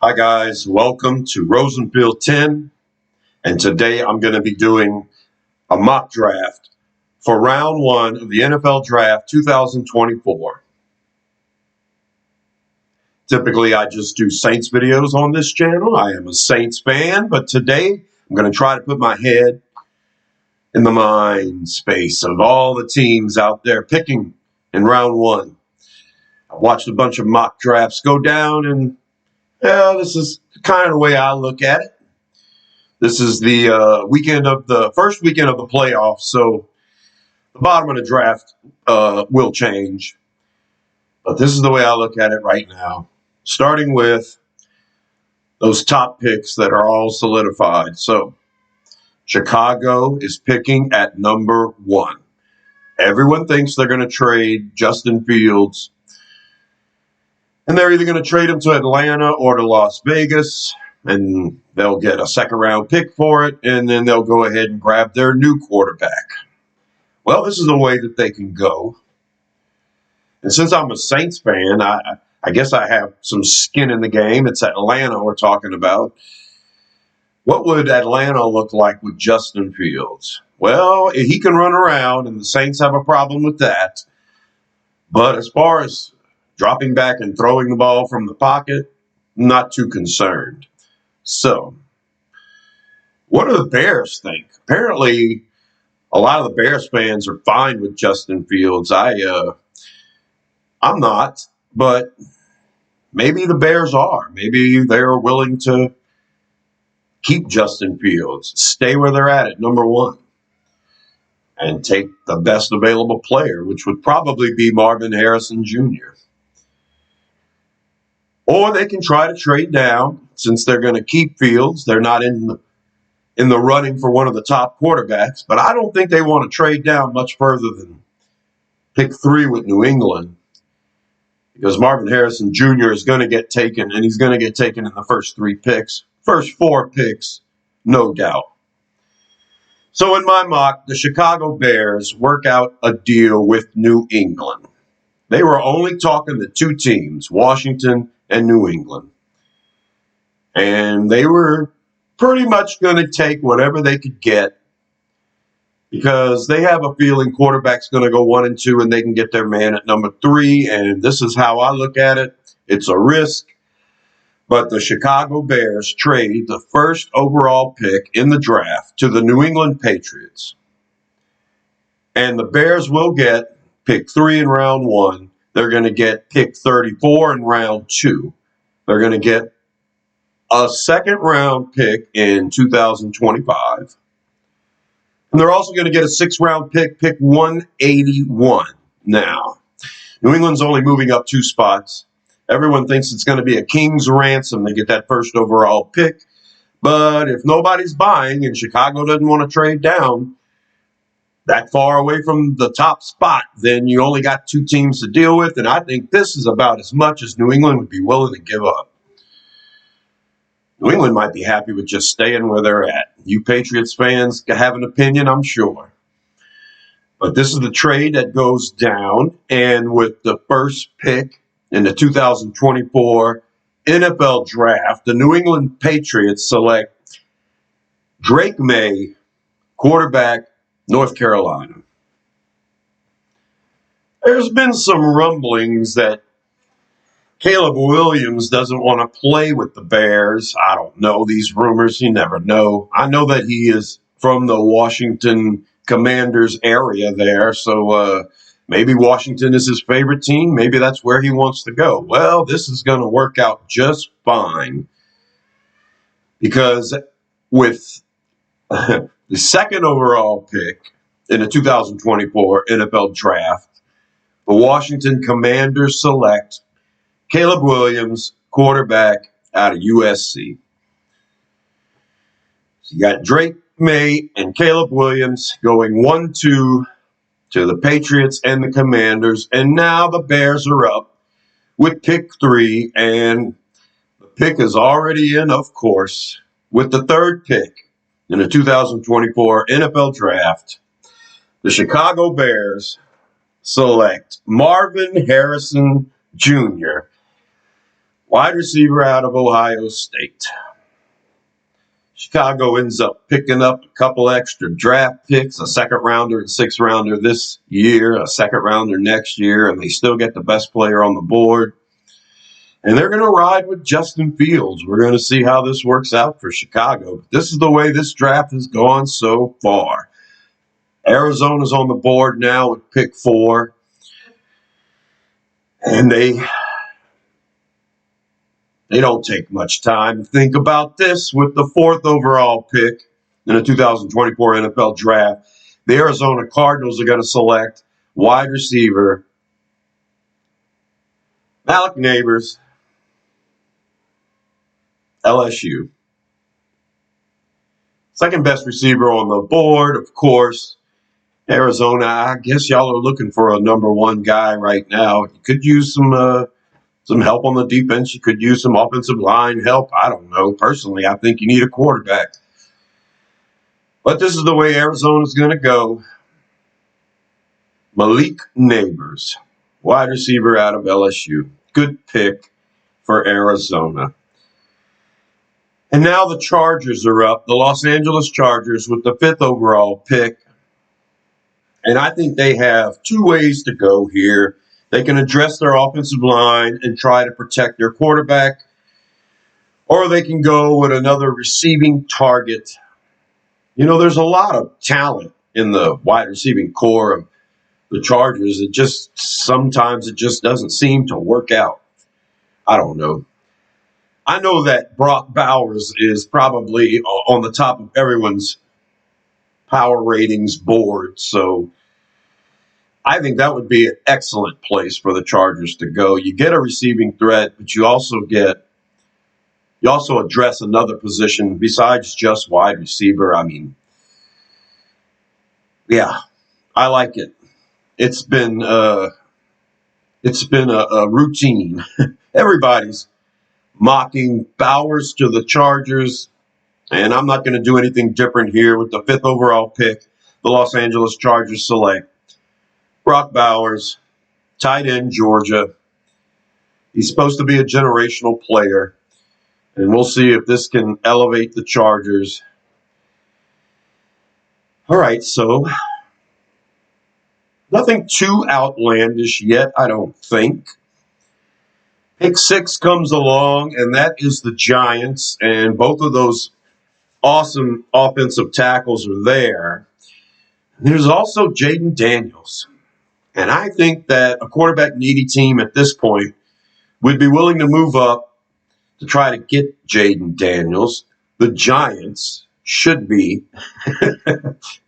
Hi guys, welcome to Rosenfield 10, and today I'm going to be doing a mock draft for round one of the NFL Draft 2024. Typically I just do Saints videos on this channel. I am a Saints fan, but today I'm going to try to put my head in the mind space of all the teams out there picking in round one. I watched a bunch of mock drafts go down, and this is kind of the way I look at it. This is the first weekend of the playoffs, so the bottom of the draft will change. But this is the way I look at it right now, starting with those top picks that are all solidified. So Chicago is picking at number 1. Everyone thinks they're going to trade Justin Fields, and they're either going to trade him to Atlanta or to Las Vegas, and they'll get a second-round pick for it, and then they'll go ahead and grab their new quarterback. Well, this is the way that they can go. And since I'm a Saints fan, I guess I have some skin in the game. It's Atlanta we're talking about. What would Atlanta look like with Justin Fields? Well, he can run around, and the Saints have a problem with that. But as far as dropping back and throwing the ball from the pocket, not too concerned. So, what do the Bears think? Apparently, a lot of the Bears fans are fine with Justin Fields. I'm not, but maybe the Bears are. Maybe they're willing to keep Justin Fields, stay where they're at number 1, and take the best available player, which would probably be Marvin Harrison Jr. Or they can try to trade down. Since they're going to keep Fields, they're not in the running for one of the top quarterbacks, but I don't think they want to trade down much further than pick 3 with New England, because Marvin Harrison Jr. is going to get taken, and he's going to get taken in the first 3 picks. First 4 picks, no doubt. So in my mock, the Chicago Bears work out a deal with New England. They were only talking to 2 teams, Washington and New England. And they were pretty much going to take whatever they could get, because they have a feeling quarterback's going to go 1 and 2, and they can get their man at number 3. And this is how I look at it. It's a risk. But the Chicago Bears trade the first overall pick in the draft to the New England Patriots. And the Bears will get pick 3 in round 1. They're going to get pick 34 in round 2. They're going to get a second-round pick in 2025. And they're also going to get a 6th-round pick 181. Now, New England's only moving up 2 spots. Everyone thinks it's going to be a king's ransom to get that first overall pick. But if nobody's buying and Chicago doesn't want to trade down that far away from the top spot, then you only got 2 teams to deal with. And I think this is about as much as New England would be willing to give up. New England might be happy with just staying where they're at. You Patriots fans have an opinion, I'm sure. But this is the trade that goes down. And with the first pick in the 2024 NFL Draft, the New England Patriots select Drake May, quarterback, North Carolina. There's been some rumblings that Caleb Williams doesn't want to play with the Bears. I don't know these rumors. You never know. I know that he is from the Washington Commanders area there, so maybe Washington is his favorite team. Maybe that's where he wants to go. Well, this is going to work out just fine, because with the 2nd overall pick in the 2024 NFL Draft, the Washington Commanders select Caleb Williams, quarterback out of USC. So you got Drake May and Caleb Williams going 1-2 to the Patriots and the Commanders. And now the Bears are up with pick 3. And the pick is already in, of course, with the 3rd pick in the 2024 NFL Draft. The Chicago Bears select Marvin Harrison Jr., Wide receiver out of Ohio State. Chicago ends up picking up a couple extra draft picks, a second rounder and sixth rounder this year, a second rounder next year, and they still get the best player on the board. And they're going to ride with Justin Fields. We're going to see how this works out for Chicago. This is the way this draft has gone so far. Arizona's on the board now with pick 4. And they don't take much time to think about this. With the 4th overall pick in the 2024 NFL Draft, the Arizona Cardinals are going to select wide receiver Malik Nabers, LSU. Second best receiver on the board, of course, Arizona. I guess y'all are looking for a number 1 guy right now. You could use some help on the defense. You could use some offensive line help. I don't know. Personally, I think you need a quarterback. But this is the way Arizona's going to go. Malik Nabers, wide receiver out of LSU. Good pick for Arizona. And now the Chargers are up. The Los Angeles Chargers with the 5th overall pick. And I think they have 2 ways to go here. They can address their offensive line and try to protect their quarterback, or they can go with another receiving target. You know, there's a lot of talent in the wide receiving core of the Chargers. Sometimes it just doesn't seem to work out. I don't know. I know that Brock Bowers is probably on the top of everyone's power ratings board, so I think that would be an excellent place for the Chargers to go. You get a receiving threat, but you also address another position besides just wide receiver. I mean, yeah, I like it. It's been a routine. Everybody's mocking Bowers to the Chargers, and I'm not going to do anything different here. With the 5th overall pick, the Los Angeles Chargers select Brock Bowers, tight end, Georgia. He's supposed to be a generational player, and we'll see if this can elevate the Chargers. All right, so nothing too outlandish yet, I don't think. Pick 6 comes along, and that is the Giants, and both of those awesome offensive tackles are there. There's also Jayden Daniels. And I think that a quarterback-needy team at this point would be willing to move up to try to get Jayden Daniels. The Giants should be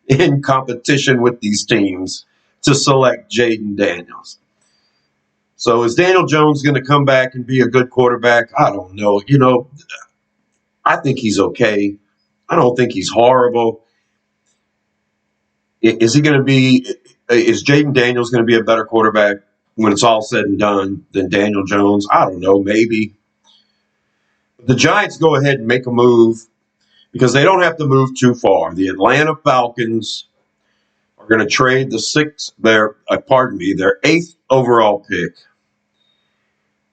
in competition with these teams to select Jayden Daniels. So is Daniel Jones going to come back and be a good quarterback? I don't know. You know, I think he's okay. I don't think he's horrible. Is Jayden Daniels going to be a better quarterback when it's all said and done than Daniel Jones? I don't know, maybe. The Giants go ahead and make a move because they don't have to move too far. The Atlanta Falcons are going to trade their 8th overall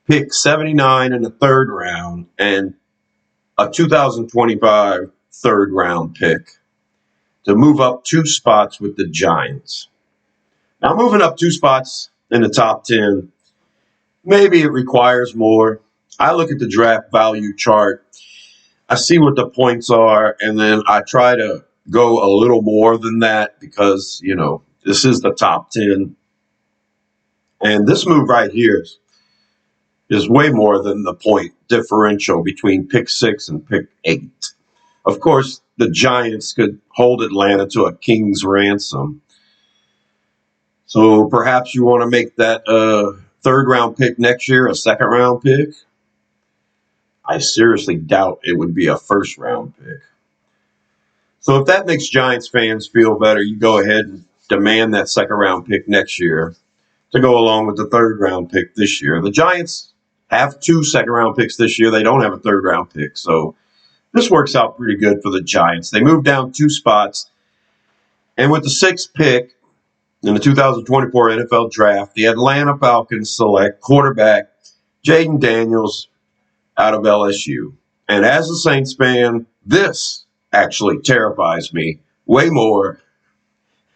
pick 79 in the 3rd round, and a 2025 3rd round pick to move up 2 spots with the Giants. Now, moving up 2 spots in the top 10, maybe it requires more. I look at the draft value chart. I see what the points are, and then I try to go a little more than that because, you know, this is the top 10. And this move right here is way more than the point differential between pick 6 and pick 8. Of course, the Giants could hold Atlanta to a king's ransom. So perhaps you want to make that 3rd round pick next year a 2nd round pick. I seriously doubt it would be a 1st round pick. So if that makes Giants fans feel better, you go ahead and demand that 2nd round pick next year to go along with the 3rd round pick this year. The Giants have 2 2nd round picks this year. They don't have a 3rd round pick. So this works out pretty good for the Giants. They moved down 2 spots. And with the 6th pick in the 2024 NFL Draft, the Atlanta Falcons select quarterback Jayden Daniels out of LSU. And as a Saints fan, this actually terrifies me way more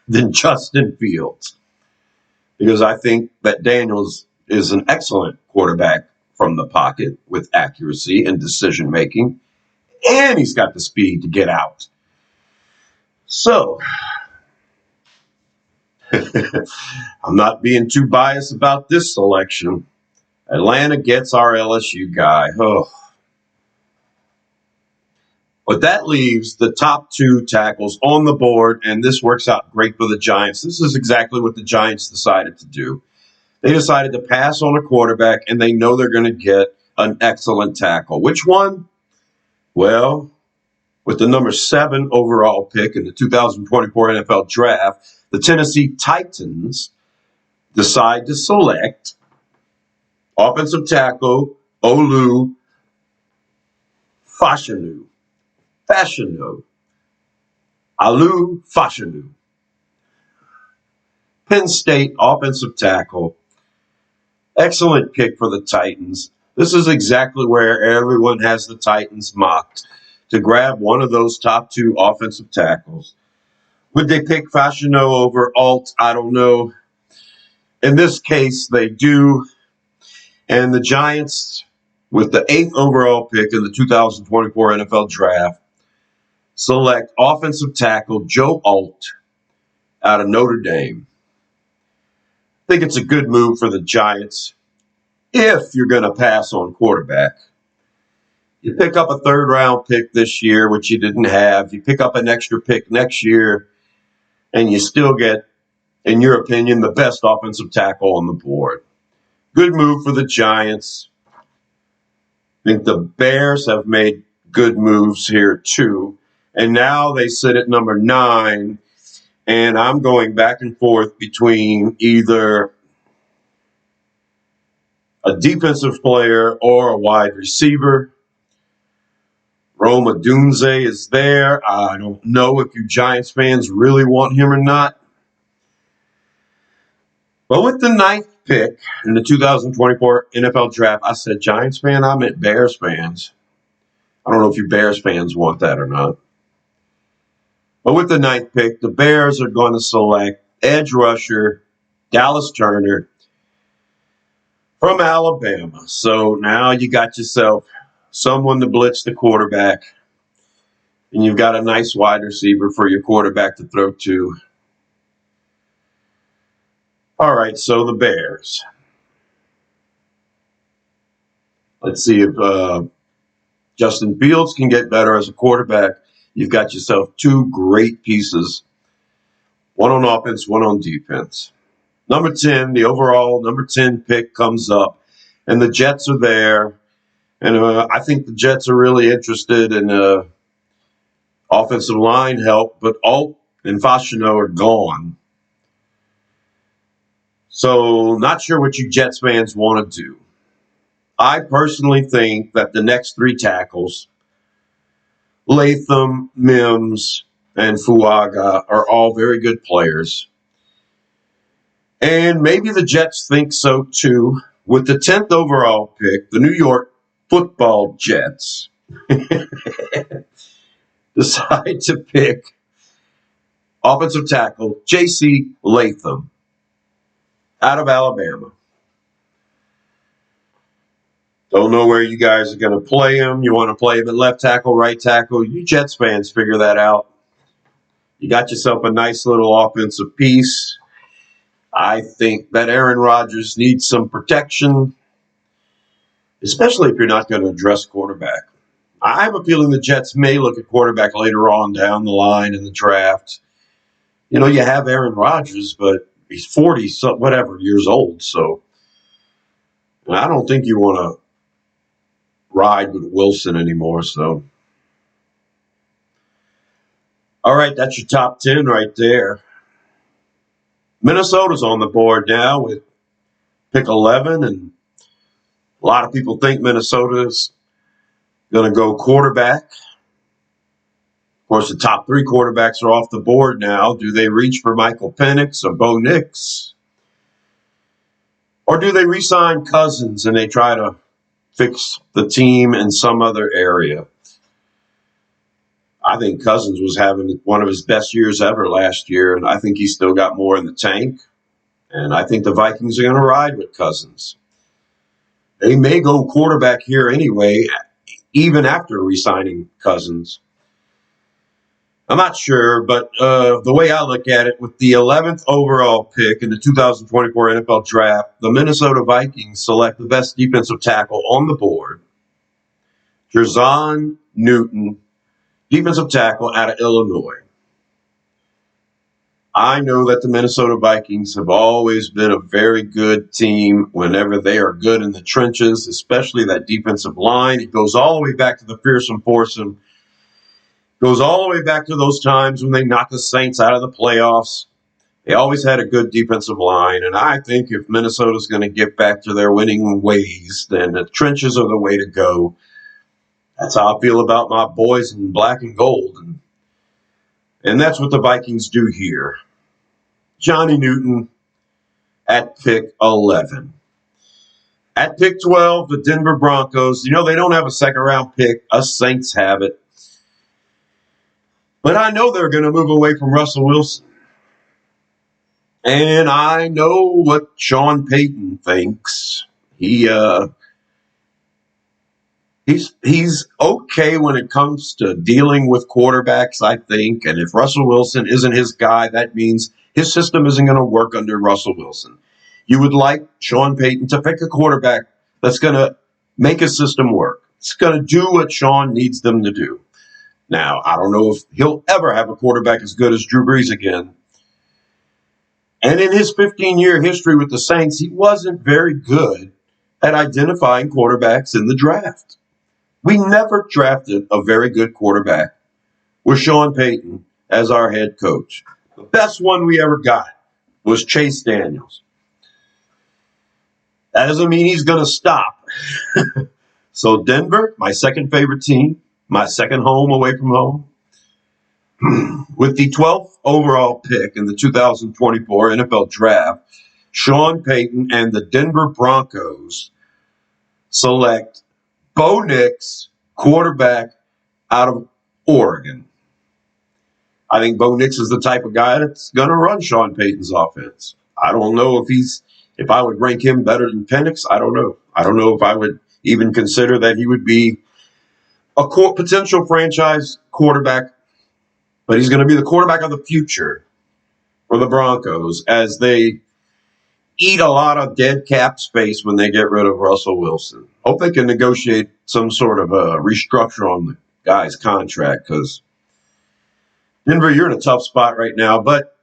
than Justin Fields, because I think that Daniels is an excellent quarterback from the pocket with accuracy and decision making, and he's got the speed to get out. So, I'm not being too biased about this selection. Atlanta gets our LSU guy. Oh. But that leaves the top two tackles on the board, and this works out great for the Giants. This is exactly what the Giants decided to do. They decided to pass on a quarterback, and they know they're going to get an excellent tackle. Which one? Well, with the number 7 overall pick in the 2024 NFL Draft, the Tennessee Titans decide to select offensive tackle Olu Fashanu. Olu Fashanu. Penn State offensive tackle. Excellent pick for the Titans. This is exactly where everyone has the Titans mocked, to grab one of those top 2 offensive tackles. Would they pick Fashanu over Alt? I don't know. In this case, they do. And the Giants, with the 8th overall pick in the 2024 NFL Draft, select offensive tackle Joe Alt out of Notre Dame. I think it's a good move for the Giants if you're going to pass on quarterback. You pick up a 3rd-round pick this year, which you didn't have. You pick up an extra pick next year, and you still get, in your opinion, the best offensive tackle on the board. Good move for the Giants. I think the Bears have made good moves here, too. And now they sit at number 9, and I'm going back and forth between either a defensive player or a wide receiver. Rome Odunze is there. I don't know if you Giants fans really want him or not. But with the 9th pick in the 2024 NFL Draft, I said Giants fan, I meant Bears fans. I don't know if you Bears fans want that or not. But with the 9th pick, the Bears are going to select edge rusher Dallas Turner from Alabama. So now you got yourself someone to blitz the quarterback, and you've got a nice wide receiver for your quarterback to throw to. All right, so the Bears. Let's see if Justin Fields can get better as a quarterback. You've got yourself 2 great pieces, one on offense, one on defense. Number 10, the overall number 10 pick comes up, and the Jets are there. And I think the Jets are really interested in offensive line help, but Alt and Fashanu are gone. So not sure what you Jets fans want to do. I personally think that the next 3 tackles, Latham, Mims, and Fuaga, are all very good players. And maybe the Jets think so too. With the 10th overall pick, the New York Football Jets decide to pick offensive tackle J.C. Latham out of Alabama. Don't know where you guys are going to play him. You want to play him at left tackle, right tackle. You Jets fans figure that out. You got yourself a nice little offensive piece. I think that Aaron Rodgers needs some protection, especially if you're not going to address quarterback. I have a feeling the Jets may look at quarterback later on down the line in the draft. You know, you have Aaron Rodgers, but he's 40 whatever years old, so I don't think you want to ride with Wilson anymore. So, all right, that's your top 10 right there. Minnesota's on the board now with pick 11, and a lot of people think Minnesota's going to go quarterback. Of course, the top 3 quarterbacks are off the board now. Do they reach for Michael Penix or Bo Nix? Or do they re-sign Cousins and they try to fix the team in some other area. I think Cousins was having one of his best years ever last year, and I think he's still got more in the tank. And I think the Vikings are going to ride with Cousins. They may go quarterback here anyway, even after re-signing Cousins. I'm not sure, but the way I look at it, with the 11th overall pick in the 2024 NFL Draft, the Minnesota Vikings select the best defensive tackle on the board, Jer'Zhan Newton, defensive tackle out of Illinois. I know that the Minnesota Vikings have always been a very good team whenever they are good in the trenches, especially that defensive line. It goes all the way back to the fearsome foursome. Goes all the way back to those times when they knocked the Saints out of the playoffs. They always had a good defensive line, and I think if Minnesota's going to get back to their winning ways, then the trenches are the way to go. That's how I feel about my boys in black and gold, and that's what the Vikings do here. Johnny Newton at pick 11. At pick 12, the Denver Broncos. You know, they don't have a second-round pick. Us Saints have it. But I know they're going to move away from Russell Wilson. And I know what Sean Payton thinks. He's okay when it comes to dealing with quarterbacks, I think. And if Russell Wilson isn't his guy, that means his system isn't going to work under Russell Wilson. You would like Sean Payton to pick a quarterback that's going to make his system work. It's going to do what Sean needs them to do. Now, I don't know if he'll ever have a quarterback as good as Drew Brees again. And in his 15-year history with the Saints, he wasn't very good at identifying quarterbacks in the draft. We never drafted a very good quarterback with Sean Payton as our head coach. The best one we ever got was Chase Daniels. That doesn't mean he's going to stop. So Denver, my second favorite team, my second home away from home. With the 12th overall pick in the 2024 NFL Draft, Sean Payton and the Denver Broncos select Bo Nix, quarterback out of Oregon. I think Bo Nix is the type of guy that's going to run Sean Payton's offense. I don't know if I would rank him better than Penix. I don't know. I don't know if I would even consider that he would be a potential franchise quarterback, but he's going to be the quarterback of the future for the Broncos as they eat a lot of dead cap space when they get rid of Russell Wilson. Hope they can negotiate some sort of a restructure on the guy's contract, because Denver, you're in a tough spot right now, but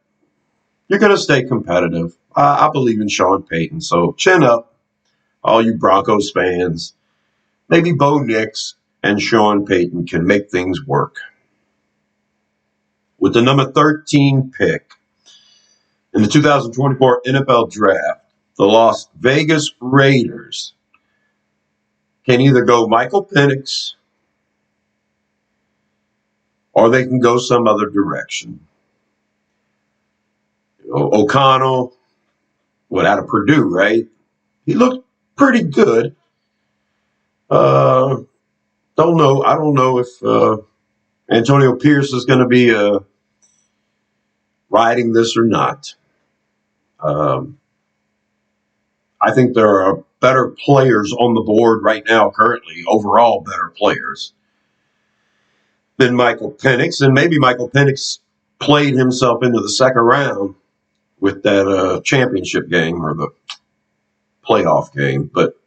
you're going to stay competitive. I believe in Sean Payton, so chin up, all you Broncos fans. Maybe Bo Nix and Sean Payton can make things work. With the number 13 pick in the 2024 NFL Draft, the Las Vegas Raiders can either go Michael Penix or they can go some other direction. O'Connell, out of Purdue, right? He looked pretty good. Don't know. I don't know if Antonio Pierce is going to be riding this or not. I think there are better players on the board right now, currently, overall better players than Michael Penix. And maybe Michael Penix played himself into the second round with that championship game or the playoff game. But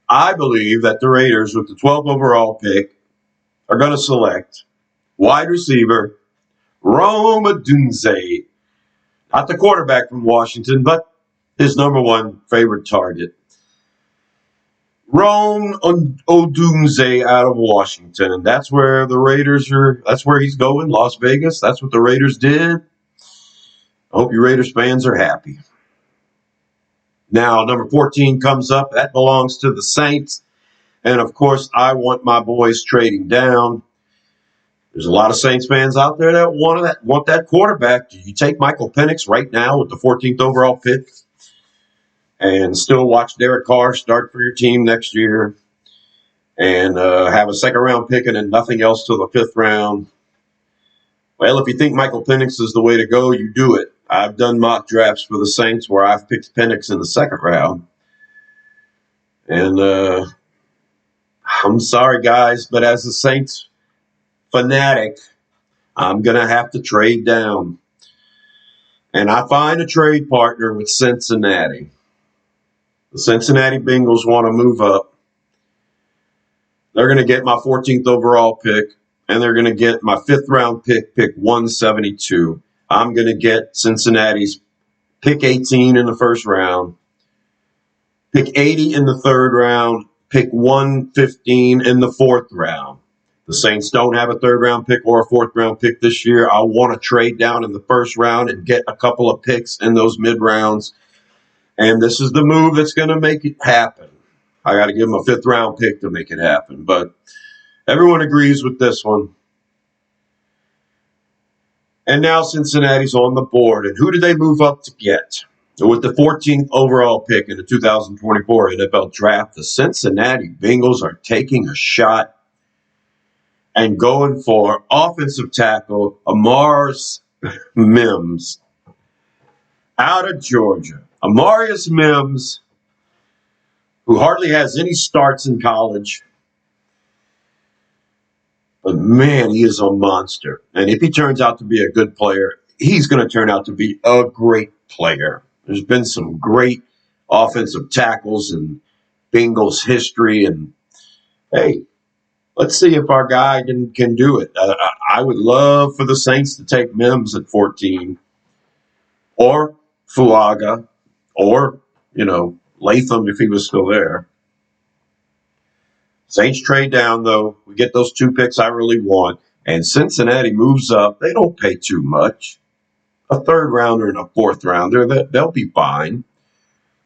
I believe that the Raiders, with the 12th overall pick, are going to select wide receiver Rome Odunze, not the quarterback from Washington, but his number one favorite target. Rome Odunze out of Washington, and that's where the Raiders are. That's where he's going, Las Vegas. That's what the Raiders did. I hope you Raiders fans are happy. Now, number 14 comes up. That belongs to the Saints. And, of course, I want my boys trading down. There's a lot of Saints fans out there that want that quarterback. Do you take Michael Penix right now with the 14th overall pick? and still watch Derek Carr start for your team next year and have a second-round pick and then nothing else till the fifth round. Well, if you think Michael Penix is the way to go, you do it. I've done mock drafts for the Saints where I've picked Penix in the second round. And I'm sorry, guys, but as a Saints fanatic, I'm going to have to trade down. And I find a trade partner with Cincinnati. The Cincinnati Bengals want to move up. They're going to get my 14th overall pick, and they're going to get my fifth-round pick 172. I'm going to get Cincinnati's pick 18 in the first round, pick 80 in the third round, pick 115 in the fourth round. The Saints don't have a third-round pick or a fourth-round pick this year. I want to trade down in the first round and get a couple of picks in those mid-rounds. And this is the move that's going to make it happen. I got to give them a fifth-round pick to make it happen. But everyone agrees with this one. And now Cincinnati's on the board. And who did they move up to get? With the 14th overall pick in the 2024 NFL Draft, the Cincinnati Bengals are taking a shot and going for offensive tackle Amarius Mims out of Georgia. Amarius Mims, who hardly has any starts in college, but man, he is a monster. And if he turns out to be a good player, he's going to turn out to be a great player. There's been some great offensive tackles in Bengals history, and hey, let's see if our guy can do it. I would love for the Saints to take Mims at 14, or Fuaga, or, Latham if he was still there. Saints trade down, though. We get those two picks I really want, and Cincinnati moves up. They don't pay too much. A third rounder and a fourth rounder, they'll be fine.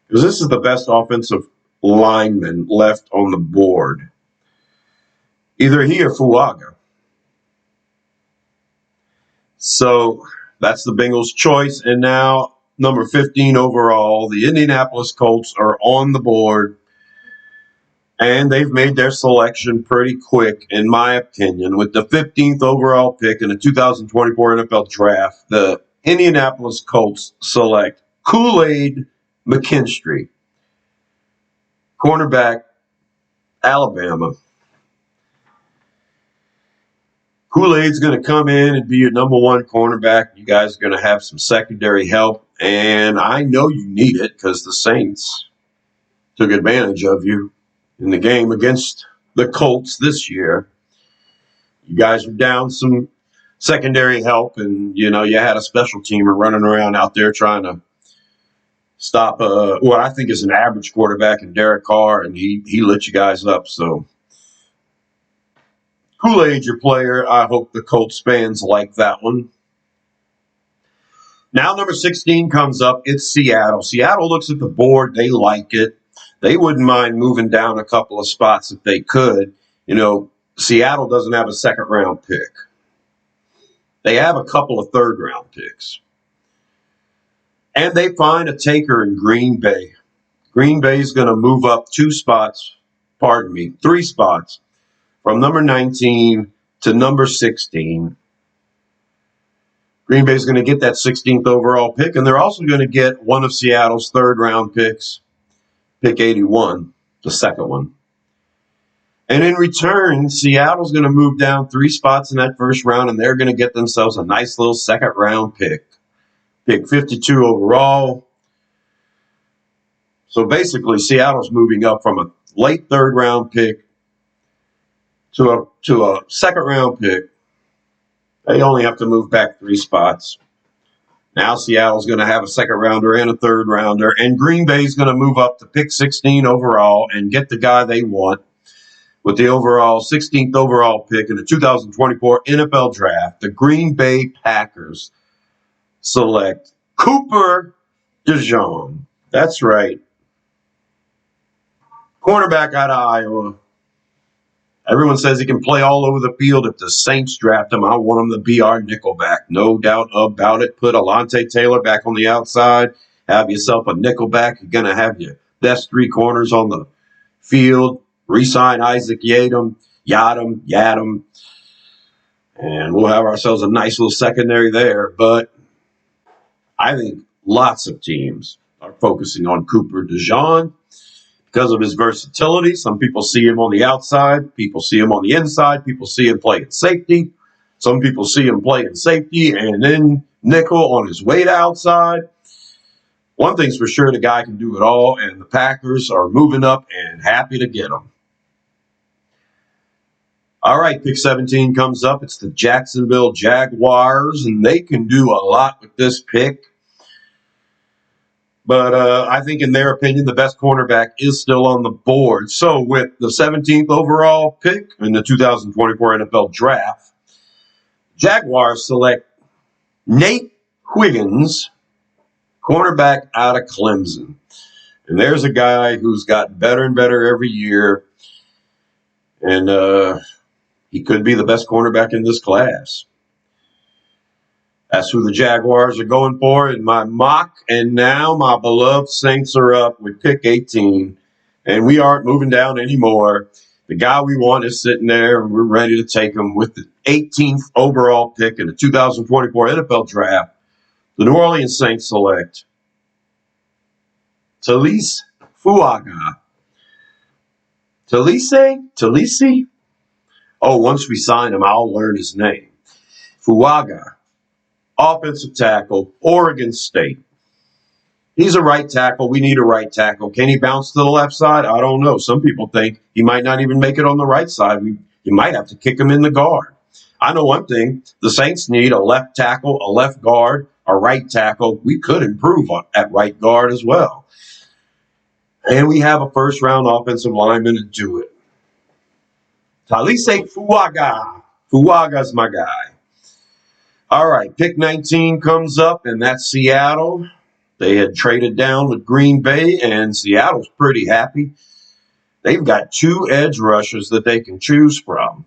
Because this is the best offensive lineman left on the board. Either he or Fuaga. So that's the Bengals' choice. And now, number 15 overall, the Indianapolis Colts are on the board. And they've made their selection pretty quick, in my opinion. With the 15th overall pick in the 2024 NFL Draft, the Indianapolis Colts select Kool-Aid McKinstry, cornerback, Alabama. Kool-Aid's going to come in and be your number one cornerback. You guys are going to have some secondary help, and I know you need it because the Saints took advantage of you in the game against the Colts this year. You guys were down some secondary help, and, you had a special teamer running around out there trying to stop what I think is an average quarterback in Derek Carr, and he lit you guys up. So Kool-Aid, your player. I hope the Colts fans like that one. Now number 16 comes up. It's Seattle. Seattle looks at the board. They like it. They wouldn't mind moving down a couple of spots if they could. Seattle doesn't have a second-round pick. They have a couple of third-round picks. And they find a taker in Green Bay. Green Bay is going to move up 3 spots, from number 19 to number 16. Green Bay is going to get that 16th overall pick, and they're also going to get one of Seattle's third-round picks, pick 81, the second one. And in return, Seattle's going to move down 3 spots in that first round, and they're going to get themselves a nice little second-round pick, pick 52 overall. So basically, Seattle's moving up from a late third-round pick to a second-round pick. They only have to move back 3 spots. Now Seattle's going to have a second-rounder and a third-rounder, and Green Bay's going to move up to pick 16 overall and get the guy they want with the 16th overall pick in the 2024 NFL Draft. The Green Bay Packers select Cooper DeJean. That's right. Cornerback out of Iowa. Everyone says he can play all over the field. If the Saints draft him, I want him to be our nickelback. No doubt about it. Put Alontae Taylor back on the outside have yourself a nickelback. You're going to have your best three corners on the field. Re-sign Isaac Yiadom, and we'll have ourselves a nice little secondary there. But I think lots of teams are focusing on Cooper DeJean because of his versatility. Some people see him on the outside. People see him on the inside. People see him playing safety. Some people see him playing safety and then nickel on his way to outside. One thing's for sure, the guy can do it all, and the Packers are moving up and happy to get him. All right, pick 17 comes up. It's the Jacksonville Jaguars, and they can do a lot with this pick. But I think, in their opinion, the best cornerback is still on the board. So with the 17th overall pick in the 2024 NFL Draft, Jaguars select Nate Higgins, cornerback out of Clemson. And there's a guy who's gotten better and better every year. And he could be the best cornerback in this class. That's who the Jaguars are going for in my mock. And now my beloved Saints are up with pick 18. And we aren't moving down anymore. The guy we want is sitting there, and we're ready to take him with the 18th overall pick in the 2024 NFL Draft. The New Orleans Saints select Talise Fuaga. Talise? Oh, once we sign him, I'll learn his name. Fuaga. Offensive tackle, Oregon State. He's a right tackle. We need a right tackle. Can he bounce to the left side? I don't know. Some people think he might not even make it on the right side. You might have to kick him in the guard. I know one thing. The Saints need a left tackle, a left guard, a right tackle. We could improve at right guard as well. And we have a first-round offensive lineman to do it. Talise Fuaga. Fuaga's my guy. All right, pick 19 comes up, and that's Seattle. They had traded down with Green Bay, and Seattle's pretty happy. They've got two edge rushers that they can choose from.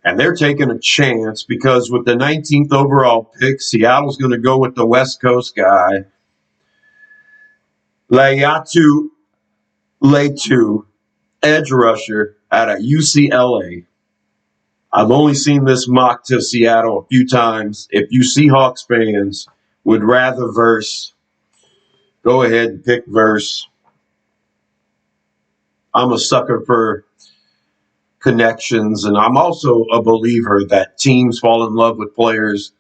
And they're taking a chance because with the 19th overall pick, Seattle's going to go with the West Coast guy, Laiatu Latu, edge rusher out of UCLA. I've only seen this mock to Seattle a few times. If you Seahawks fans would rather verse, go ahead and pick verse. I'm a sucker for connections, and I'm also a believer that teams fall in love with players.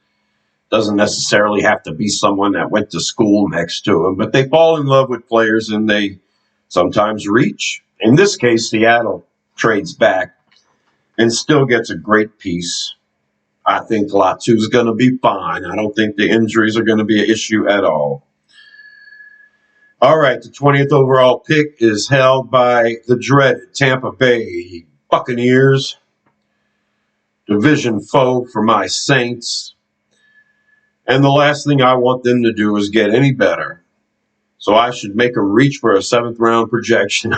Doesn't necessarily have to be someone that went to school next to them, but they fall in love with players and they sometimes reach. In this case, Seattle trades back and still gets a great piece. I think Latu's going to be fine. I don't think the injuries are going to be an issue at all. All right, the 20th overall pick is held by the dreaded Tampa Bay Buccaneers. Division foe for my Saints. And the last thing I want them to do is get any better. So I should make them reach for a 7th round projection.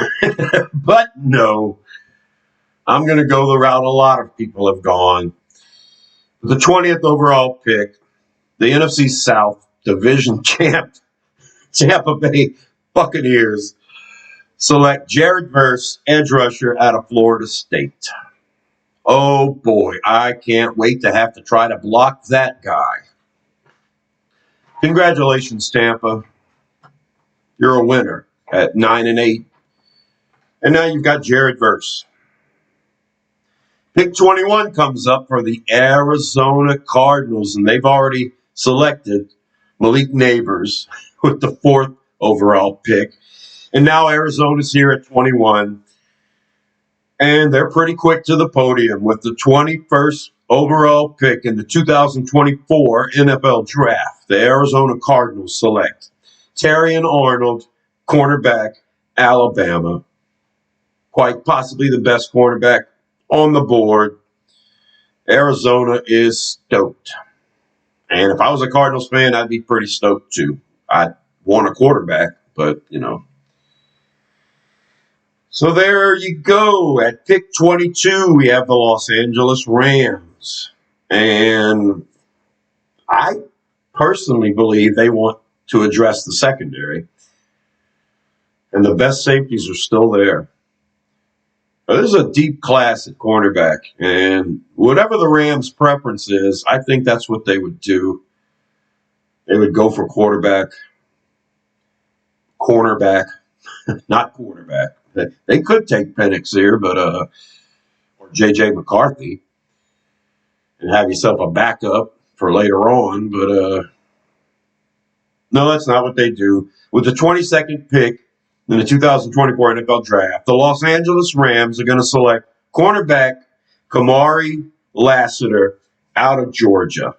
But no. I'm going to go the route a lot of people have gone. The 20th overall pick, the NFC South division champ, Tampa Bay Buccaneers, select Jared Verse, edge rusher out of Florida State. Oh boy, I can't wait to have to try to block that guy. Congratulations, Tampa. You're a winner at 9-8. And now you've got Jared Verse. Pick 21 comes up for the Arizona Cardinals, and they've already selected Malik Nabers with the 4th overall pick. And now Arizona's here at 21, and they're pretty quick to the podium with the 21st overall pick in the 2024 NFL Draft. The Arizona Cardinals select Terrion Arnold, cornerback, Alabama. Quite possibly the best cornerback on the board. Arizona is stoked. And if I was a Cardinals fan, I'd be pretty stoked too. I'd want a quarterback, but, you know. So there you go. At pick 22, we have the Los Angeles Rams. And I personally believe they want to address the secondary. And the best safeties are still there. This is a deep class at cornerback. And whatever the Rams' preference is, I think that's what they would do. They would go for cornerback, not quarterback. They could take Penix here, but or J.J. McCarthy, and have yourself a backup for later on. But no, that's not what they do. With the 22nd pick in the 2024 NFL Draft, the Los Angeles Rams are going to select cornerback Kamari Lassiter out of Georgia.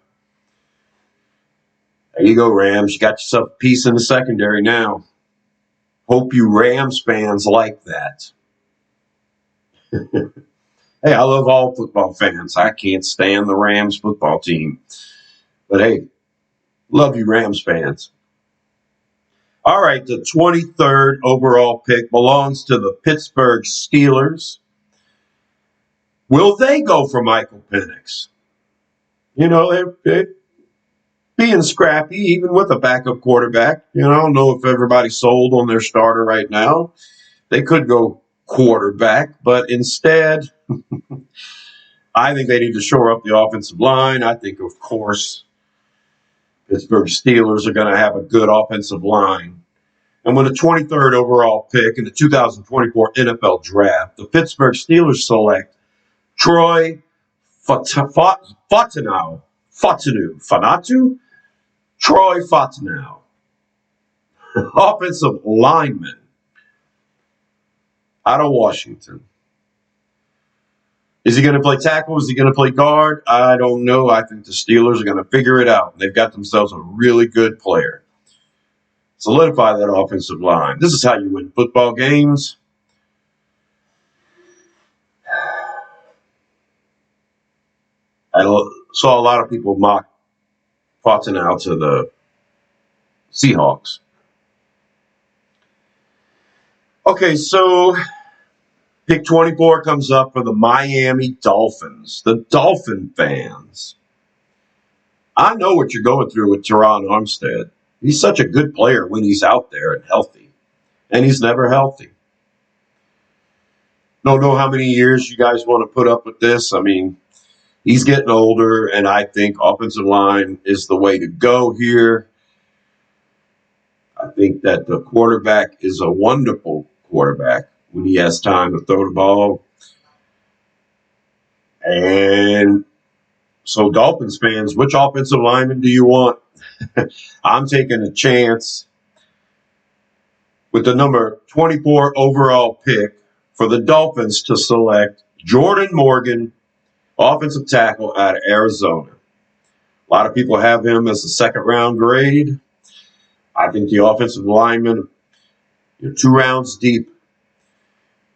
There you go, Rams. You got yourself a piece in the secondary now. Hope you Rams fans like that. Hey, I love all football fans. I can't stand the Rams football team. But hey, love you Rams fans. All right, the 23rd overall pick belongs to the Pittsburgh Steelers. Will they go for Michael Penix? You know, they're being scrappy, even with a backup quarterback. You know, I don't know if everybody's sold on their starter right now. They could go quarterback, but instead, I think they need to shore up the offensive line. I think, of course, Pittsburgh Steelers are going to have a good offensive line. And with the 23rd overall pick in the 2024 NFL Draft, the Pittsburgh Steelers select Troy Fautanu. Troy Fautanu, offensive lineman out of Washington. Is he going to play tackle? Is he going to play guard? I don't know. I think the Steelers are going to figure it out. They've got themselves a really good player. Solidify that offensive line. This is how you win football games. I saw a lot of people mock Fautanu to the Seahawks. Okay, so pick 24 comes up for the Miami Dolphins. The Dolphin fans. I know what you're going through with Teron Armstead. He's such a good player when he's out there and healthy. And he's never healthy. Don't know how many years you guys want to put up with this. I mean, he's getting older, and I think offensive line is the way to go here. I think that the quarterback is a wonderful quarterback when he has time to throw the ball. And so, Dolphins fans, which offensive lineman do you want? I'm taking a chance with the number 24 overall pick for the Dolphins to select Jordan Morgan, offensive tackle out of Arizona. A lot of people have him as a second-round grade. I think the offensive lineman, you're 2 rounds deep.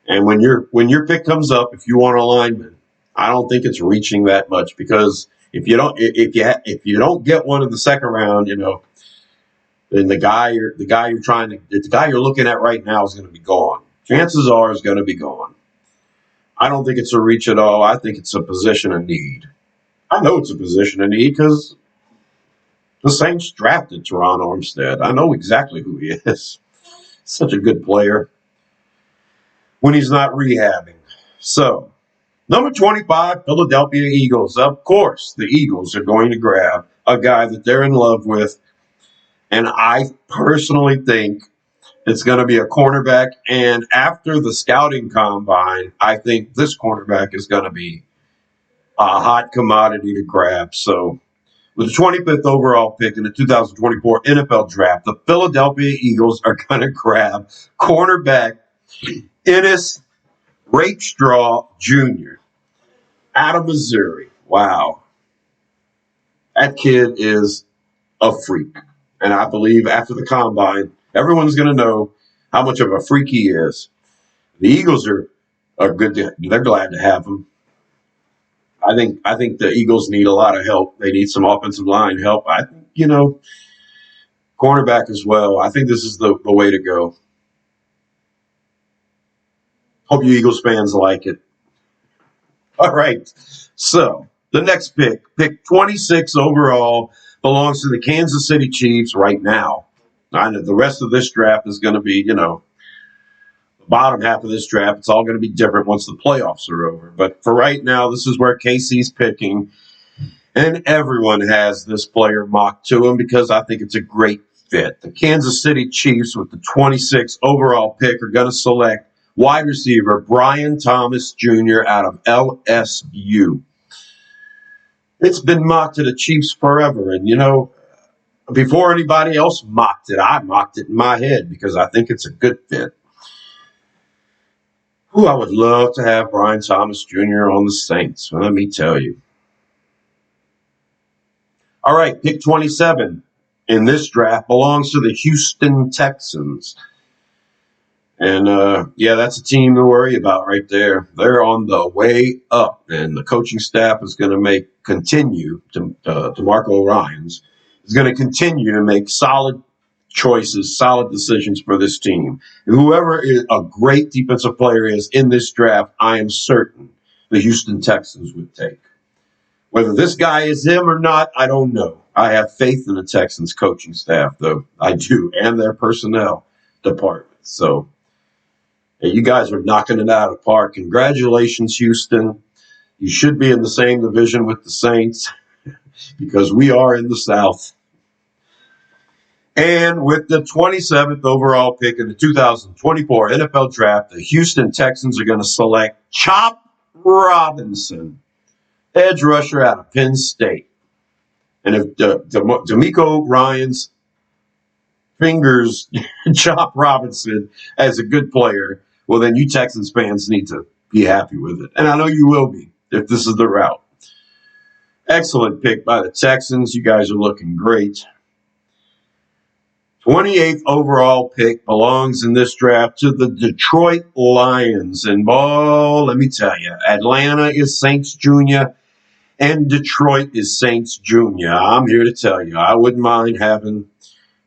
And when your pick comes up, if you want a lineman, I don't think it's reaching that much, because if you don't get one in the second round, you know, then the guy you're looking at right now is going to be gone. Chances are is going to be gone. I don't think it's a reach at all. I think it's a position of need. I know it's a position of need because the Saints drafted Teron Armstead. I know exactly who he is. Such a good player when he's not rehabbing. So, number 25, Philadelphia Eagles. Of course, the Eagles are going to grab a guy that they're in love with. And I personally think it's going to be a cornerback. And after the scouting combine, I think this cornerback is going to be a hot commodity to grab. So, with the 25th overall pick in the 2024 NFL Draft, the Philadelphia Eagles are going to grab cornerback Ennis Rakestraw Jr. out of Missouri. Wow. That kid is a freak. And I believe after the combine, everyone's going to know how much of a freak he is. The Eagles are good. They're glad to have him. I think the Eagles need a lot of help. They need some offensive line help. I think, cornerback as well. I think this is the way to go. Hope you Eagles fans like it. All right. So the next pick 26 overall, belongs to the Kansas City Chiefs right now. I know the rest of this draft is going to be, the bottom half of this draft. It's all going to be different once the playoffs are over. But for right now, this is where KC's picking. And everyone has this player mocked to him because I think it's a great fit. The Kansas City Chiefs, with the 26th overall pick, are going to select wide receiver Brian Thomas Jr. out of LSU. It's been mocked to the Chiefs forever. And, before anybody else mocked it, I mocked it in my head because I think it's a good fit. I would love to have Brian Thomas Jr. on the Saints. Let me tell you. All right, pick 27 in this draft belongs to the Houston Texans. And, that's a team to worry about right there. They're on the way up, and the coaching staff is going to continue to DeMarco Ryans is going to continue to make solid choices, solid decisions for this team. And whoever a great defensive player is in this draft, I am certain the Houston Texans would take. Whether this guy is him or not, I don't know. I have faith in the Texans coaching staff, though. I do, and their personnel department. So, you guys are knocking it out of the park. Congratulations, Houston. You should be in the same division with the Saints because we are in the South. And with the 27th overall pick in the 2024 NFL Draft, the Houston Texans are going to select Chop Robinson, edge rusher out of Penn State. And if DeMeco Ryans fingers Chop Robinson as a good player, well, then you Texans fans need to be happy with it. And I know you will be if this is the route. Excellent pick by the Texans. You guys are looking great. 28th overall pick belongs in this draft to the Detroit Lions. And, let me tell you, Atlanta is Saints Jr., and Detroit is Saints Jr. I'm here to tell you, I wouldn't mind having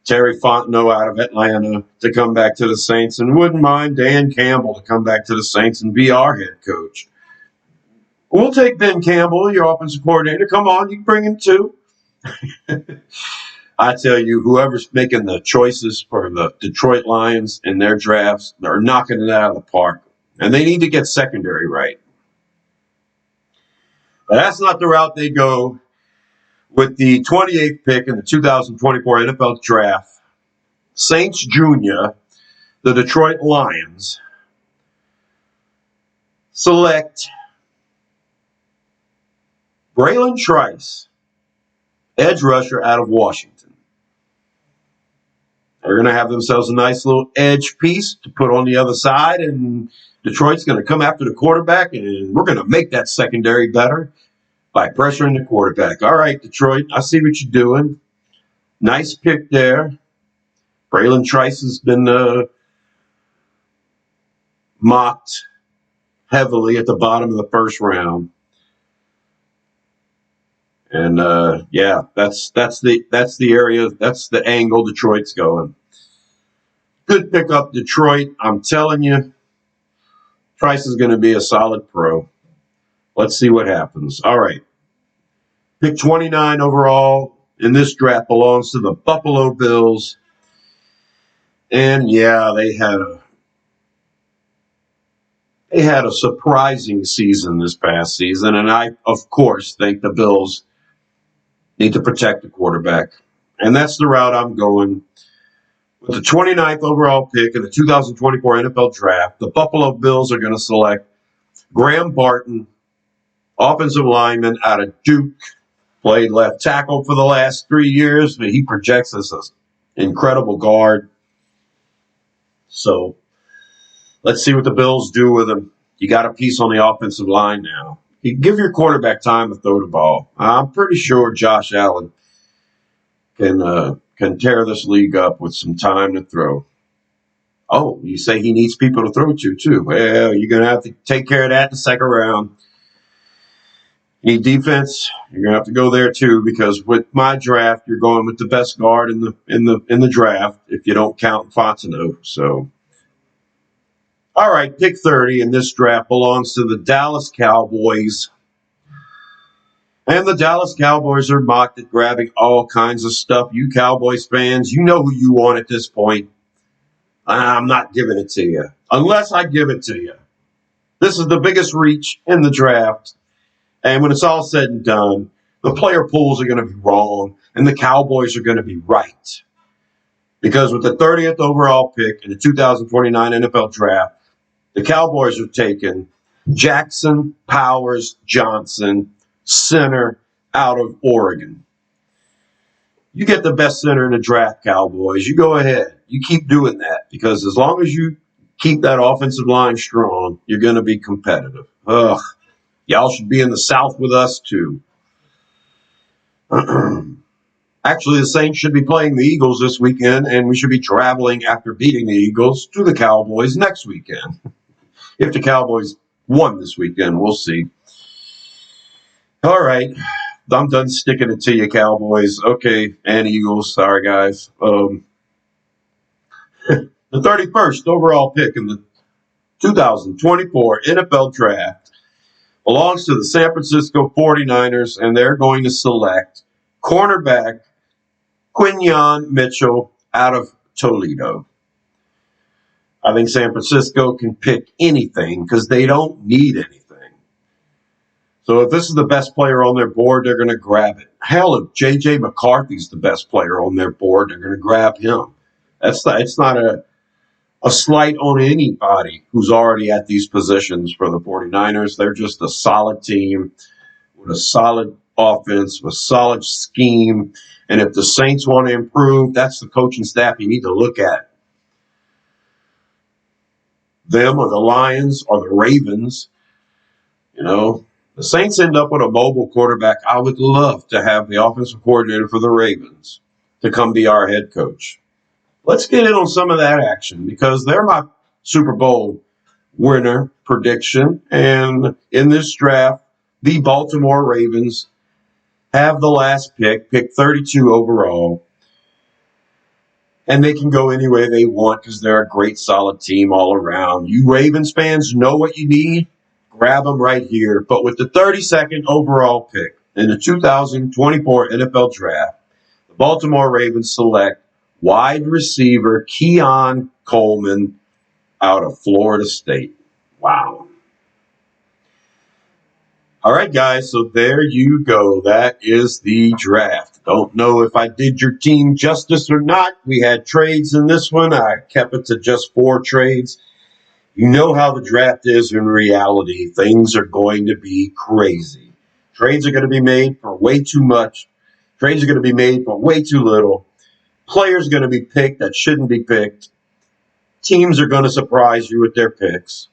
Terry Fontenot out of Atlanta to come back to the Saints, and wouldn't mind Dan Campbell to come back to the Saints and be our head coach. We'll take Ben Campbell, your offensive coordinator. Come on, you can bring him too. I tell you, whoever's making the choices for the Detroit Lions in their drafts, they're knocking it out of the park. And they need to get secondary right. But that's not the route they go. With the 28th pick in the 2024 NFL Draft, Saints Jr., the Detroit Lions, select Braylon Trice, edge rusher out of Washington. They're going to have themselves a nice little edge piece to put on the other side, and Detroit's going to come after the quarterback, and we're going to make that secondary better by pressuring the quarterback. All right, Detroit, I see what you're doing. Nice pick there. Braylon Trice has been mocked heavily at the bottom of the first round. And that's the area, that's the angle Detroit's going. Good pickup, Detroit. I'm telling you, Trice is going to be a solid pro. Let's see what happens. All right. Pick 29 overall in this draft belongs to the Buffalo Bills. And they had a surprising season this past season. And I, of course, think the Bills need to protect the quarterback. And that's the route I'm going. With the 29th overall pick in the 2024 NFL Draft, the Buffalo Bills are going to select Graham Barton, offensive lineman out of Duke, played left tackle for the last 3 years, but he projects as an incredible guard. So let's see what the Bills do with him. You got a piece on the offensive line now. You give your quarterback time to throw the ball. I'm pretty sure Josh Allen can tear this league up with some time to throw. Oh, you say he needs people to throw to, too. Well, you're going to have to take care of that in the second round. You need defense. You're going to have to go there, too, because with my draft, you're going with the best guard in the draft if you don't count Fontenot. So, all right, pick 30 in this draft belongs to the Dallas Cowboys. And the Dallas Cowboys are mocked at grabbing all kinds of stuff. You Cowboys fans, you know who you want at this point. I'm not giving it to you unless I give it to you. This is the biggest reach in the draft. And when it's all said and done, the player pools are going to be wrong and the Cowboys are going to be right. Because with the 30th overall pick in the 2029 NFL draft, the Cowboys are taking Jackson Powers Johnson, center out of Oregon. You get the best center in the draft, Cowboys. You go ahead. You keep doing that because as long as you keep that offensive line strong, you're going to be competitive. Ugh. Y'all should be in the South with us, too. Actually, the Saints should be playing the Eagles this weekend, and we should be traveling after beating the Eagles to the Cowboys next weekend. If the Cowboys won this weekend, we'll see. All right. I'm done sticking it to you, Cowboys. Okay, and Eagles. Sorry, guys. The 31st overall pick in the 2024 NFL Draft belongs to the San Francisco 49ers, and they're going to select cornerback Quinyon Mitchell out of Toledo. I think San Francisco can pick anything because they don't need anything. So if this is the best player on their board, they're going to grab it. Hell, if J.J. McCarthy's the best player on their board, they're going to grab him. It's not a slight on anybody who's already at these positions for the 49ers. They're just a solid team with a solid offense, with a solid scheme. And if the Saints want to improve, that's the coaching staff you need to look at. Them or the Lions or the Ravens, you know. The Saints end up with a mobile quarterback. I would love to have the offensive coordinator for the Ravens to come be our head coach. Let's get in on some of that action because they're my Super Bowl winner prediction. And in this draft, the Baltimore Ravens have the last pick 32 overall. And they can go any way they want because they're a great, solid team all around. You Ravens fans know what you need. Grab them right here. But with the 32nd overall pick in the 2024 NFL Draft, the Baltimore Ravens select wide receiver Keon Coleman out of Florida State. Wow. All right, guys, so there you go. That is the draft. Don't know if I did your team justice or not. We had trades in this one. I kept it to just 4 trades. You know how the draft is in reality. Things are going to be crazy. Trades are going to be made for way too much. Trades are going to be made for way too little. Players are going to be picked that shouldn't be picked. Teams are going to surprise you with their picks.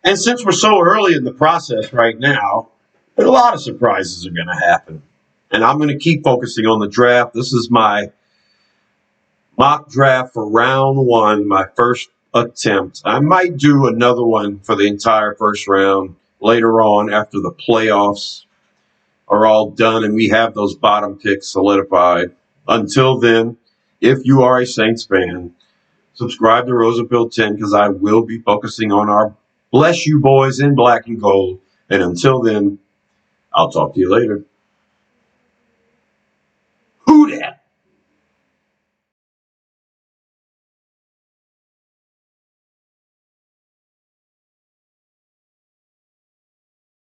And since we're so early in the process right now, a lot of surprises are going to happen. And I'm going to keep focusing on the draft. This is my mock draft for round 1, my first attempt. I might do another one for the entire first round later on after the playoffs are all done and we have those bottom picks solidified. Until then, if you are a Saints fan, subscribe to Rosenfield 10 because I will be focusing on our Bless You Boys in black and gold. And until then, I'll talk to you later. Who dat?